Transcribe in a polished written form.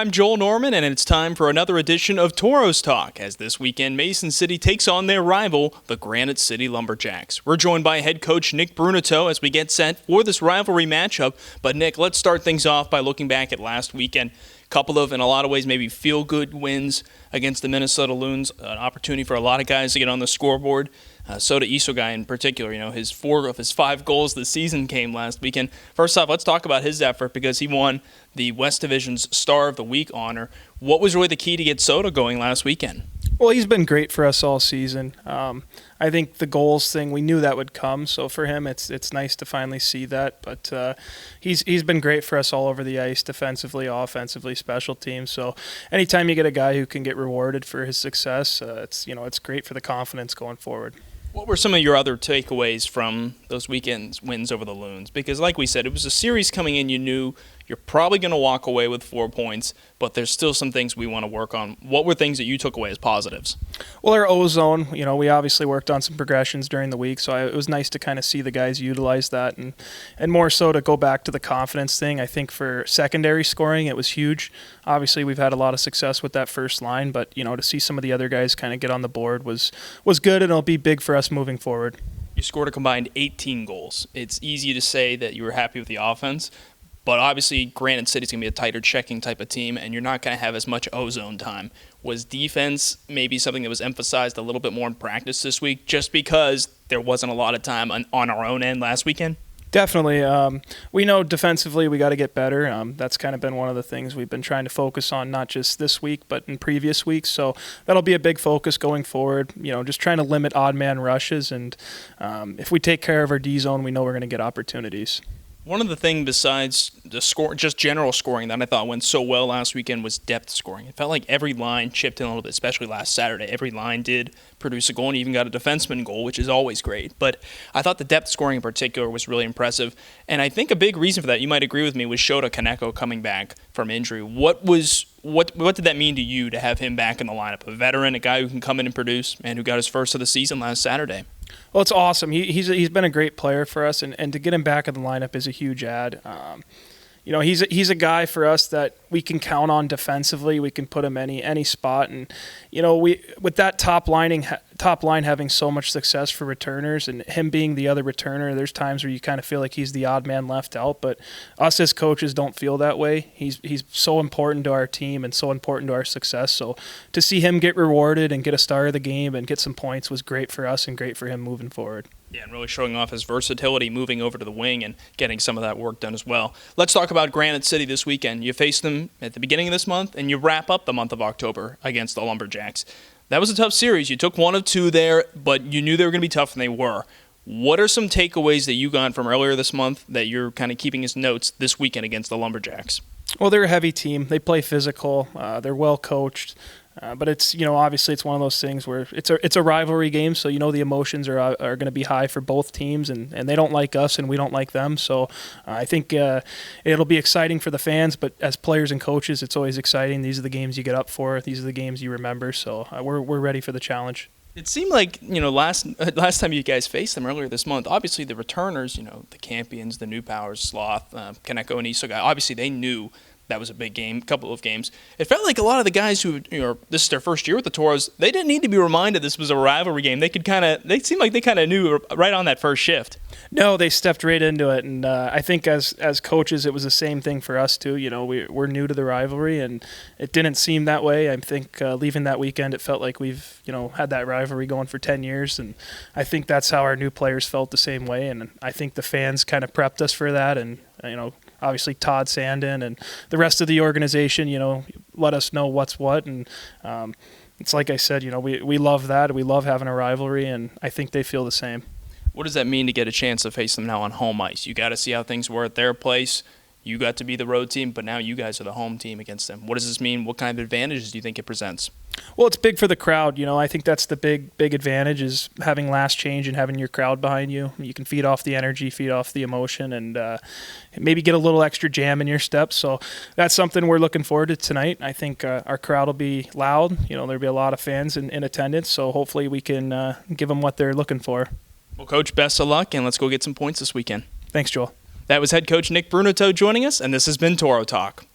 I'm Joel Norman, and it's time for another edition of Toro's Talk, as this weekend Mason City takes on their rival, the Granite City Lumberjacks. We're joined by head coach Nick Bruneteau as we get set for this rivalry matchup. But Nick, let's start things off by looking back at last weekend. Couple of, in a lot of ways, maybe feel-good wins against the Minnesota Loons. An opportunity for a lot of guys to get on the scoreboard. Soda Isogai in particular, his 4 of his 5 goals this season came last weekend. First off, let's talk about his effort because he won the West Division's Star of the Week honor. What was really the key to get Soda going last weekend? Well, he's been great for us all season. I think the goals thing, we knew that would come. So for him, it's nice to finally see that. But he's been great for us all over the ice, defensively, offensively, special teams. So anytime you get a guy who can get rewarded for his success, it's great for the confidence going forward. What were some of your other takeaways from those weekend's wins over the Loons? Because like we said, it was a series coming in. You knew you're probably going to walk away with 4 points, but there's still some things we want to work on. What were things that you took away as positives? Well, our O-zone, we obviously worked on some progressions during the week, so it was nice to kind of see the guys utilize that and more so to go back to the confidence thing. I think for secondary scoring, it was huge. Obviously, we've had a lot of success with that first line, but, to see some of the other guys kind of get on the board was good, and it'll be big for us moving forward. You scored a combined 18 goals. It's easy to say that you were happy with the offense, but obviously Granite City's going to be a tighter checking type of team, and you're not going to have as much O-zone time. Was defense maybe something that was emphasized a little bit more in practice this week just because there wasn't a lot of time on our own end last weekend? Definitely. We know defensively we got to get better. That's kind of been one of the things we've been trying to focus on, not just this week, but in previous weeks. So that'll be a big focus going forward, just trying to limit odd man rushes. And if we take care of our D zone, we know we're going to get opportunities. One of the things besides the score, just general scoring that I thought went so well last weekend was depth scoring. It felt like every line chipped in a little bit, especially last Saturday. Every line did produce a goal and even got a defenseman goal, which is always great. But I thought the depth scoring in particular was really impressive. And I think a big reason for that, you might agree with me, was Shota Kaneko coming back from injury. What did that mean to you to have him back in the lineup? A veteran, a guy who can come in and produce, and who got his first of the season last Saturday. Well, it's awesome. He's been a great player for us, and to get him back in the lineup is a huge add. He's a guy for us that we can count on defensively. We can put him any spot, and with that top line having so much success for returners, and him being the other returner, there's times where you kind of feel like he's the odd man left out. But us as coaches don't feel that way. He's so important to our team and so important to our success. So to see him get rewarded and get a star of the game and get some points was great for us and great for him moving forward. Yeah, and really showing off his versatility, moving over to the wing and getting some of that work done as well. Let's talk about Granite City this weekend. You face them at the beginning of this month, and you wrap up the month of October against the Lumberjacks. That was a tough series. You took 1 of 2 there, but you knew they were going to be tough, and they were. What are some takeaways that you got from earlier this month that you're kind of keeping as notes this weekend against the Lumberjacks? Well, they're a heavy team. They play physical. They're well coached. But it's obviously it's one of those things where it's a rivalry game, so the emotions are going to be high for both teams, and they don't like us and we don't like them. So I think it'll be exciting for the fans, but as players and coaches, it's always exciting. These are the games you get up for. These are the games you remember. So we're ready for the challenge. It seemed like, last time you guys faced them earlier this month, obviously the returners, the Campions, the New Powers, Sloth, Kaneko, and Isogai, obviously they knew that was a big game, couple of games. It felt like a lot of the guys who, this is their first year with the Toros, they didn't need to be reminded this was a rivalry game. They seemed like they kind of knew right on that first shift. No, they stepped right into it, and I think as coaches, it was the same thing for us too. We're new to the rivalry, and it didn't seem that way. I think leaving that weekend, it felt like we've had that rivalry going for 10 years, and I think that's how our new players felt the same way. And I think the fans kind of prepped us for that, and obviously Todd Sandin and the rest of the organization, let us know what's what, and it's like I said, we love that. We love having a rivalry, and I think they feel the same. What does that mean to get a chance to face them now on home ice? You got to see how things were at their place. You got to be the road team, but now you guys are the home team against them. What does this mean? What kind of advantages do you think it presents? Well, it's big for the crowd. I think that's the big advantage is having last change and having your crowd behind you. You can feed off the energy, feed off the emotion, and maybe get a little extra jam in your steps. So that's something we're looking forward to tonight. I think our crowd will be loud. There'll be a lot of fans in attendance, so hopefully we can give them what they're looking for. Well, Coach, best of luck, and let's go get some points this weekend. Thanks, Joel. That was head coach Nick Bruneteau joining us, and this has been Toro Talk.